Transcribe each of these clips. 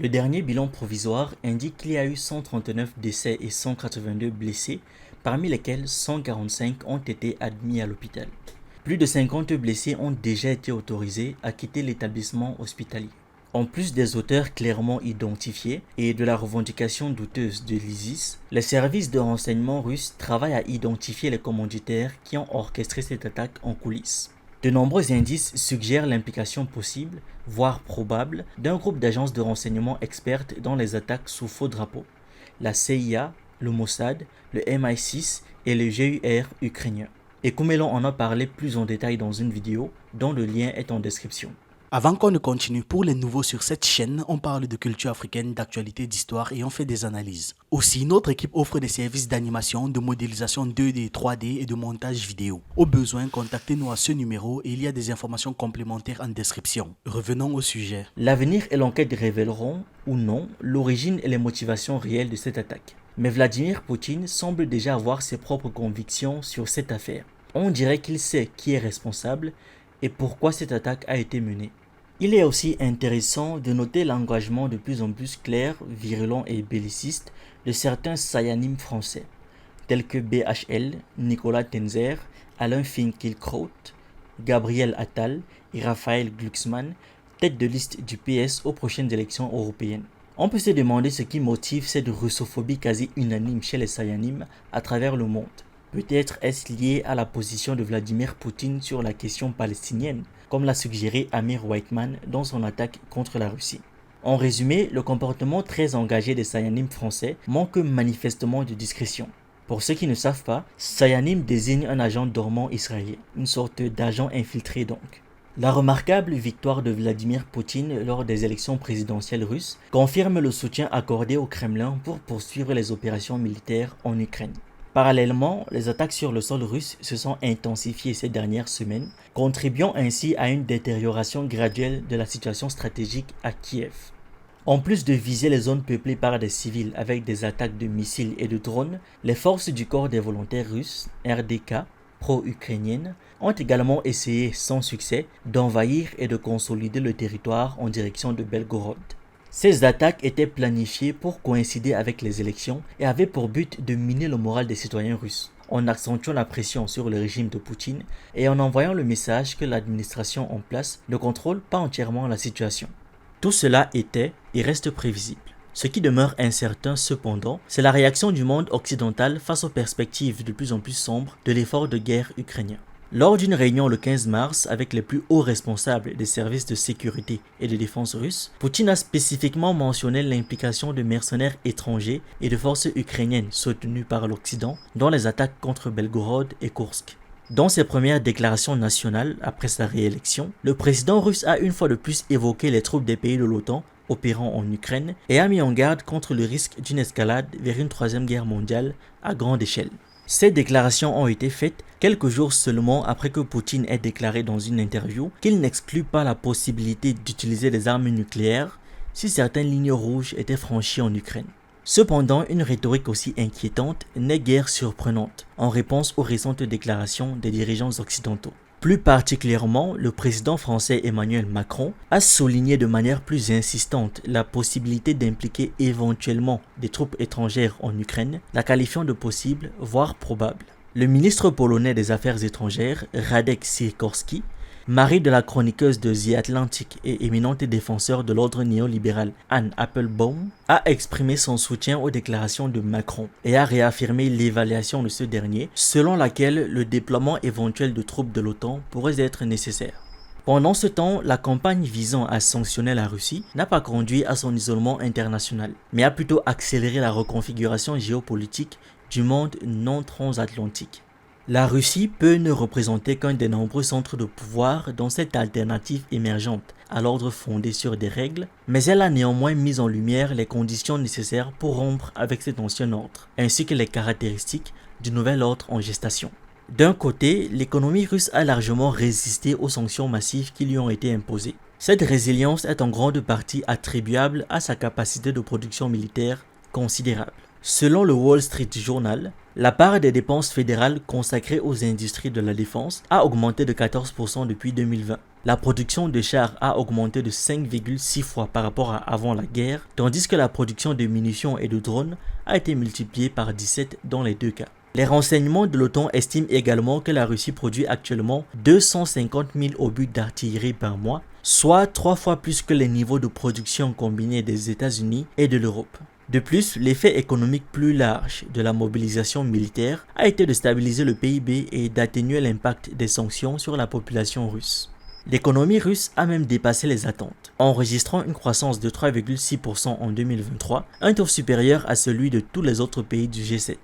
Le dernier bilan provisoire indique qu'il y a eu 139 décès et 182 blessés, parmi lesquels 145 ont été admis à l'hôpital. Plus de 50 blessés ont déjà été autorisés à quitter l'établissement hospitalier. En plus des auteurs clairement identifiés et de la revendication douteuse de l'ISIS, les services de renseignement russes travaillent à identifier les commanditaires qui ont orchestré cette attaque en coulisses. De nombreux indices suggèrent l'implication possible, voire probable, d'un groupe d'agences de renseignement expertes dans les attaques sous faux drapeau. La CIA, le Mossad, le MI6 et le GUR ukrainien. Et Koumelon en a parlé plus en détail dans une vidéo dont le lien est en description. Avant qu'on ne continue, pour les nouveaux sur cette chaîne, on parle de culture africaine, d'actualité, d'histoire et on fait des analyses. Aussi, notre équipe offre des services d'animation, de modélisation 2D, 3D et de montage vidéo. Au besoin, contactez-nous à ce numéro et il y a des informations complémentaires en description. Revenons au sujet. L'avenir et l'enquête révéleront, ou non, l'origine et les motivations réelles de cette attaque. Mais Vladimir Poutine semble déjà avoir ses propres convictions sur cette affaire. On dirait qu'il sait qui est responsable et pourquoi cette attaque a été menée. Il est aussi intéressant de noter l'engagement de plus en plus clair, virulent et belliciste de certains Sayanimes français, tels que BHL, Nicolas Tenzer, Alain Finkielkraut, Gabriel Attal et Raphaël Glucksmann, tête de liste du PS aux prochaines élections européennes. On peut se demander ce qui motive cette russophobie quasi unanime chez les Sayanimes à travers le monde. Peut-être est-ce lié à la position de Vladimir Poutine sur la question palestinienne, comme l'a suggéré Amir Whiteman dans son attaque contre la Russie. En résumé, le comportement très engagé des Sayanimes français manque manifestement de discrétion. Pour ceux qui ne savent pas, Sayanim désigne un agent dormant israélien, une sorte d'agent infiltré donc. La remarquable victoire de Vladimir Poutine lors des élections présidentielles russes confirme le soutien accordé au Kremlin pour poursuivre les opérations militaires en Ukraine. Parallèlement, les attaques sur le sol russe se sont intensifiées ces dernières semaines, contribuant ainsi à une détérioration graduelle de la situation stratégique à Kiev. En plus de viser les zones peuplées par des civils avec des attaques de missiles et de drones, les forces du corps des volontaires russes, RDK, pro-ukrainiennes, ont également essayé, sans succès, d'envahir et de consolider le territoire en direction de Belgorod. Ces attaques étaient planifiées pour coïncider avec les élections et avaient pour but de miner le moral des citoyens russes, en accentuant la pression sur le régime de Poutine et en envoyant le message que l'administration en place ne contrôle pas entièrement la situation. Tout cela était et reste prévisible. Ce qui demeure incertain cependant, c'est la réaction du monde occidental face aux perspectives de plus en plus sombres de l'effort de guerre ukrainien. Lors d'une réunion le 15 mars avec les plus hauts responsables des services de sécurité et de défense russes, Poutine a spécifiquement mentionné l'implication de mercenaires étrangers et de forces ukrainiennes soutenues par l'Occident dans les attaques contre Belgorod et Koursk. Dans ses premières déclarations nationales après sa réélection, le président russe a une fois de plus évoqué les troupes des pays de l'OTAN opérant en Ukraine et a mis en garde contre le risque d'une escalade vers une troisième guerre mondiale à grande échelle. Ces déclarations ont été faites quelques jours seulement après que Poutine ait déclaré dans une interview qu'il n'exclut pas la possibilité d'utiliser des armes nucléaires si certaines lignes rouges étaient franchies en Ukraine. Cependant, une rhétorique aussi inquiétante n'est guère surprenante en réponse aux récentes déclarations des dirigeants occidentaux. Plus particulièrement, le président français Emmanuel Macron a souligné de manière plus insistante la possibilité d'impliquer éventuellement des troupes étrangères en Ukraine, la qualifiant de possible, voire probable. Le ministre polonais des Affaires étrangères, Radek Sikorski, mari de la chroniqueuse de The Atlantic et éminente défenseur de l'ordre néolibéral Anne Applebaum, a exprimé son soutien aux déclarations de Macron et a réaffirmé l'évaluation de ce dernier, selon laquelle le déploiement éventuel de troupes de l'OTAN pourrait être nécessaire. Pendant ce temps, la campagne visant à sanctionner la Russie n'a pas conduit à son isolement international, mais a plutôt accéléré la reconfiguration géopolitique du monde non transatlantique. La Russie peut ne représenter qu'un des nombreux centres de pouvoir dans cette alternative émergente à l'ordre fondé sur des règles, mais elle a néanmoins mis en lumière les conditions nécessaires pour rompre avec cet ancien ordre, ainsi que les caractéristiques du nouvel ordre en gestation. D'un côté, l'économie russe a largement résisté aux sanctions massives qui lui ont été imposées. Cette résilience est en grande partie attribuable à sa capacité de production militaire considérable. Selon le Wall Street Journal, la part des dépenses fédérales consacrées aux industries de la défense a augmenté de 14% depuis 2020. La production de chars a augmenté de 5,6 fois par rapport à avant la guerre, tandis que la production de munitions et de drones a été multipliée par 17 dans les deux cas. Les renseignements de l'OTAN estiment également que la Russie produit actuellement 250 000 obus d'artillerie par mois, soit 3 fois plus que les niveaux de production combinés des États-Unis et de l'Europe. De plus, l'effet économique plus large de la mobilisation militaire a été de stabiliser le PIB et d'atténuer l'impact des sanctions sur la population russe. L'économie russe a même dépassé les attentes, enregistrant une croissance de 3,6% en 2023, un taux supérieur à celui de tous les autres pays du G7.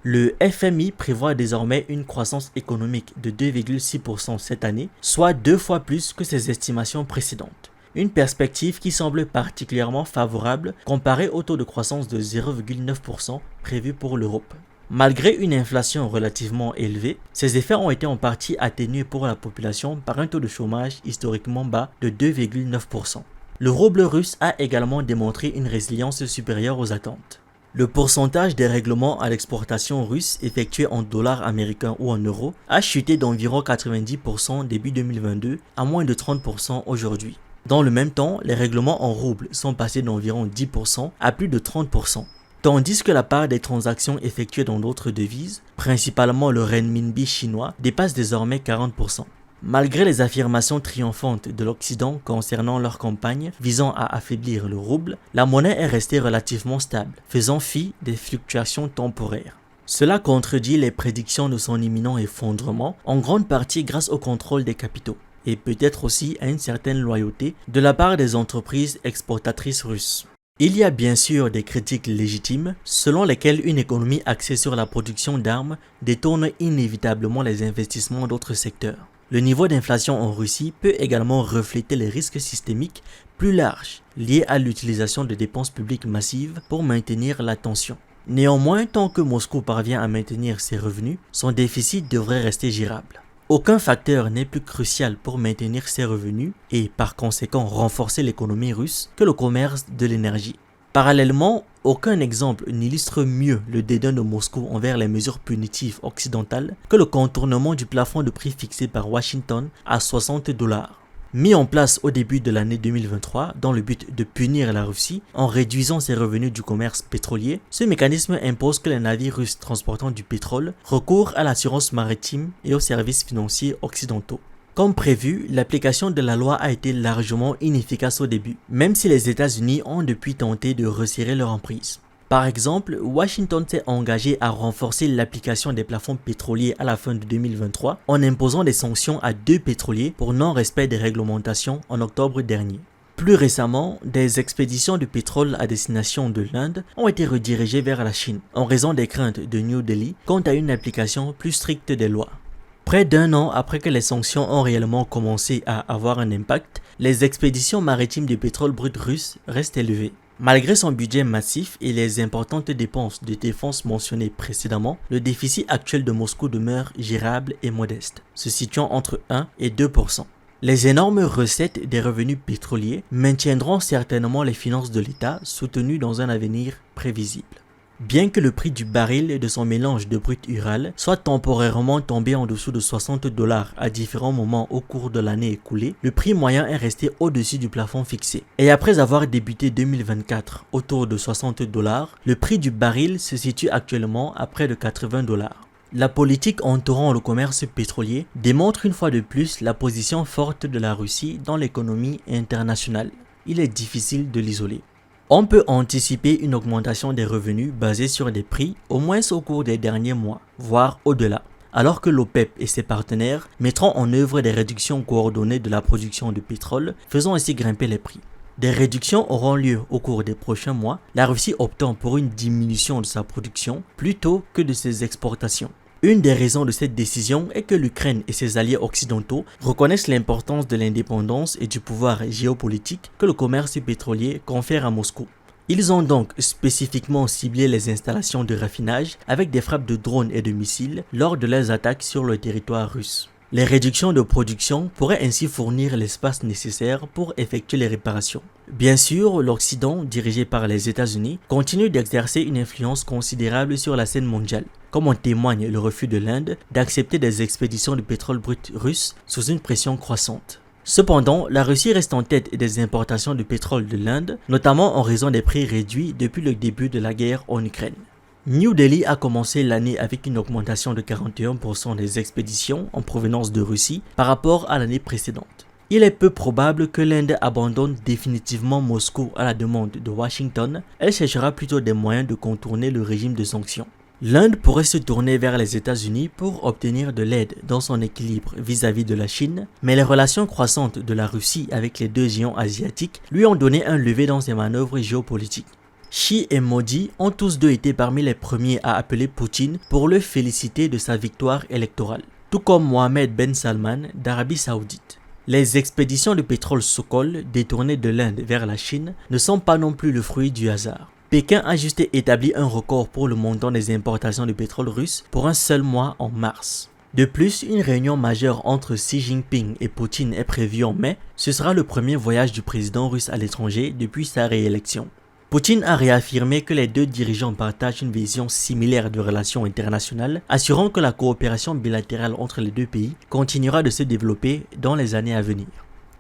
Le FMI prévoit désormais une croissance économique de 2,6% cette année, soit 2 fois plus que ses estimations précédentes. Une perspective qui semble particulièrement favorable comparée au taux de croissance de 0,9% prévu pour l'Europe. Malgré une inflation relativement élevée, ces effets ont été en partie atténués pour la population par un taux de chômage historiquement bas de 2,9%. Le rouble russe a également démontré une résilience supérieure aux attentes. Le pourcentage des règlements à l'exportation russe effectués en dollars américains ou en euros a chuté d'environ 90% début 2022 à moins de 30% aujourd'hui. Dans le même temps, les règlements en roubles sont passés d'environ 10% à plus de 30%. Tandis que la part des transactions effectuées dans d'autres devises, principalement le renminbi chinois, dépasse désormais 40%. Malgré les affirmations triomphantes de l'Occident concernant leur campagne visant à affaiblir le rouble, la monnaie est restée relativement stable, faisant fi des fluctuations temporaires. Cela contredit les prédictions de son imminent effondrement, en grande partie grâce au contrôle des capitaux, et peut-être aussi à une certaine loyauté de la part des entreprises exportatrices russes. Il y a bien sûr des critiques légitimes, selon lesquelles une économie axée sur la production d'armes détourne inévitablement les investissements d'autres secteurs. Le niveau d'inflation en Russie peut également refléter les risques systémiques plus larges liés à l'utilisation de dépenses publiques massives pour maintenir la tension. Néanmoins, tant que Moscou parvient à maintenir ses revenus, son déficit devrait rester gérable. Aucun facteur n'est plus crucial pour maintenir ses revenus et par conséquent renforcer l'économie russe que le commerce de l'énergie. Parallèlement, aucun exemple n'illustre mieux le dédain de Moscou envers les mesures punitives occidentales que le contournement du plafond de prix fixé par Washington à 60 $. Mis en place au début de l'année 2023 dans le but de punir la Russie en réduisant ses revenus du commerce pétrolier, ce mécanisme impose que les navires russes transportant du pétrole recourent à l'assurance maritime et aux services financiers occidentaux. Comme prévu, l'application de la loi a été largement inefficace au début, même si les États-Unis ont depuis tenté de resserrer leur emprise. Par exemple, Washington s'est engagé à renforcer l'application des plafonds pétroliers à la fin de 2023 en imposant des sanctions à 2 pétroliers pour non-respect des réglementations en octobre dernier. Plus récemment, des expéditions de pétrole à destination de l'Inde ont été redirigées vers la Chine en raison des craintes de New Delhi quant à une application plus stricte des lois. Près d'un an après que les sanctions ont réellement commencé à avoir un impact, les expéditions maritimes de pétrole brut russe restent élevées. Malgré son budget massif et les importantes dépenses de défense mentionnées précédemment, le déficit actuel de Moscou demeure gérable et modeste, se situant entre 1 et 2%. Les énormes recettes des revenus pétroliers maintiendront certainement les finances de l'État soutenues dans un avenir prévisible. Bien que le prix du baril et de son mélange de brut Ural soit temporairement tombé en dessous de 60 $ à différents moments au cours de l'année écoulée, le prix moyen est resté au-dessus du plafond fixé. Et après avoir débuté 2024 autour de 60 $, le prix du baril se situe actuellement à près de 80 $. La politique entourant le commerce pétrolier démontre une fois de plus la position forte de la Russie dans l'économie internationale. Il est difficile de l'isoler. On peut anticiper une augmentation des revenus basée sur des prix au moins au cours des derniers mois, voire au-delà, alors que l'OPEP et ses partenaires mettront en œuvre des réductions coordonnées de la production de pétrole, faisant ainsi grimper les prix. Des réductions auront lieu au cours des prochains mois, la Russie optant pour une diminution de sa production plutôt que de ses exportations. Une des raisons de cette décision est que l'Ukraine et ses alliés occidentaux reconnaissent l'importance de l'indépendance et du pouvoir géopolitique que le commerce pétrolier confère à Moscou. Ils ont donc spécifiquement ciblé les installations de raffinage avec des frappes de drones et de missiles lors de leurs attaques sur le territoire russe. Les réductions de production pourraient ainsi fournir l'espace nécessaire pour effectuer les réparations. Bien sûr, l'Occident, dirigé par les États-Unis, continue d'exercer une influence considérable sur la scène mondiale, comme en témoigne le refus de l'Inde d'accepter des expéditions de pétrole brut russe sous une pression croissante. Cependant, la Russie reste en tête des importations de pétrole de l'Inde, notamment en raison des prix réduits depuis le début de la guerre en Ukraine. New Delhi a commencé l'année avec une augmentation de 41% des expéditions en provenance de Russie par rapport à l'année précédente. Il est peu probable que l'Inde abandonne définitivement Moscou à la demande de Washington, elle cherchera plutôt des moyens de contourner le régime de sanctions. L'Inde pourrait se tourner vers les États-Unis pour obtenir de l'aide dans son équilibre vis-à-vis de la Chine, mais les relations croissantes de la Russie avec les deux géants asiatiques lui ont donné un levier dans ses manœuvres géopolitiques. Xi et Modi ont tous deux été parmi les premiers à appeler Poutine pour le féliciter de sa victoire électorale, tout comme Mohammed Ben Salman d'Arabie Saoudite. Les expéditions de pétrole Sokol détournées de l'Inde vers la Chine ne sont pas non plus le fruit du hasard. Pékin a juste établi un record pour le montant des importations de pétrole russe pour un seul mois en mars. De plus, une réunion majeure entre Xi Jinping et Poutine est prévue en mai. Ce sera le premier voyage du président russe à l'étranger depuis sa réélection. Poutine a réaffirmé que les deux dirigeants partagent une vision similaire de relations internationales, assurant que la coopération bilatérale entre les deux pays continuera de se développer dans les années à venir.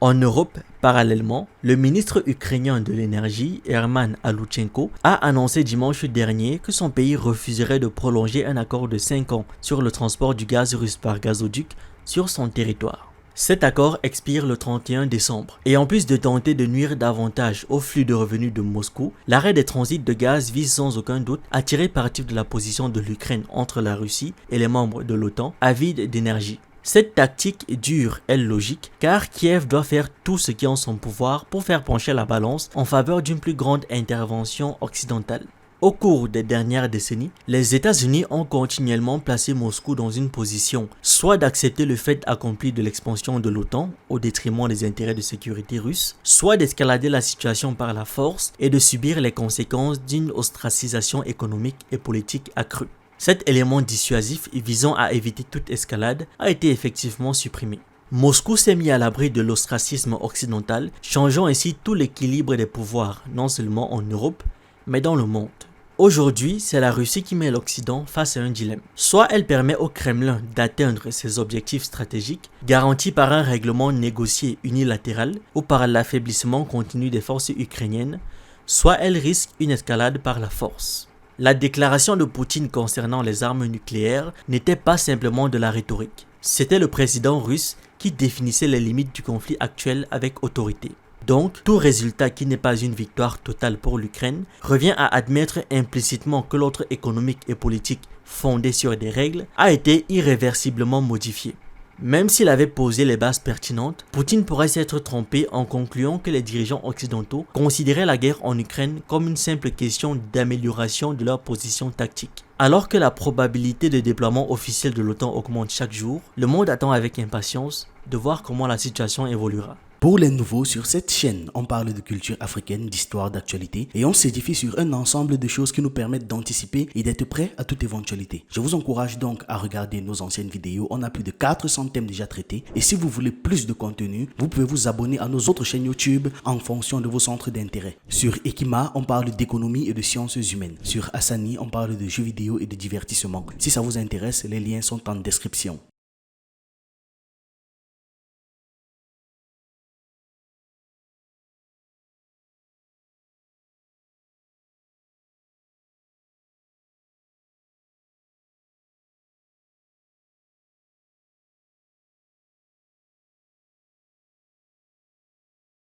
En Europe, parallèlement, le ministre ukrainien de l'énergie, Herman Aluchenko, a annoncé dimanche dernier que son pays refuserait de prolonger un accord de 5 ans sur le transport du gaz russe par gazoduc sur son territoire. Cet accord expire le 31 décembre et en plus de tenter de nuire davantage au flux de revenus de Moscou, l'arrêt des transits de gaz vise sans aucun doute à tirer parti de la position de l'Ukraine entre la Russie et les membres de l'OTAN avides d'énergie. Cette tactique dure est logique car Kiev doit faire tout ce qui est en son pouvoir pour faire pencher la balance en faveur d'une plus grande intervention occidentale. Au cours des dernières décennies, les États-Unis ont continuellement placé Moscou dans une position soit d'accepter le fait accompli de l'expansion de l'OTAN au détriment des intérêts de sécurité russes, soit d'escalader la situation par la force et de subir les conséquences d'une ostracisation économique et politique accrue. Cet élément dissuasif visant à éviter toute escalade a été effectivement supprimé. Moscou s'est mis à l'abri de l'ostracisme occidental, changeant ainsi tout l'équilibre des pouvoirs, non seulement en Europe, mais dans le monde. Aujourd'hui, c'est la Russie qui met l'Occident face à un dilemme. Soit elle permet au Kremlin d'atteindre ses objectifs stratégiques, garantis par un règlement négocié unilatéral ou par l'affaiblissement continu des forces ukrainiennes, soit elle risque une escalade par la force. La déclaration de Poutine concernant les armes nucléaires n'était pas simplement de la rhétorique. C'était le président russe qui définissait les limites du conflit actuel avec autorité. Donc, tout résultat qui n'est pas une victoire totale pour l'Ukraine revient à admettre implicitement que l'ordre économique et politique fondé sur des règles a été irréversiblement modifié. Même s'il avait posé les bases pertinentes, Poutine pourrait s'être trompé en concluant que les dirigeants occidentaux considéraient la guerre en Ukraine comme une simple question d'amélioration de leur position tactique. Alors que la probabilité de déploiement officiel de l'OTAN augmente chaque jour, le monde attend avec impatience de voir comment la situation évoluera. Pour les nouveaux, sur cette chaîne, on parle de culture africaine, d'histoire, d'actualité et on s'édifie sur un ensemble de choses qui nous permettent d'anticiper et d'être prêts à toute éventualité. Je vous encourage donc à regarder nos anciennes vidéos, on a plus de 400 thèmes déjà traités et si vous voulez plus de contenu, vous pouvez vous abonner à nos autres chaînes YouTube en fonction de vos centres d'intérêt. Sur Ekima, on parle d'économie et de sciences humaines. Sur Asani, on parle de jeux vidéo et de divertissement. Si ça vous intéresse, les liens sont en description.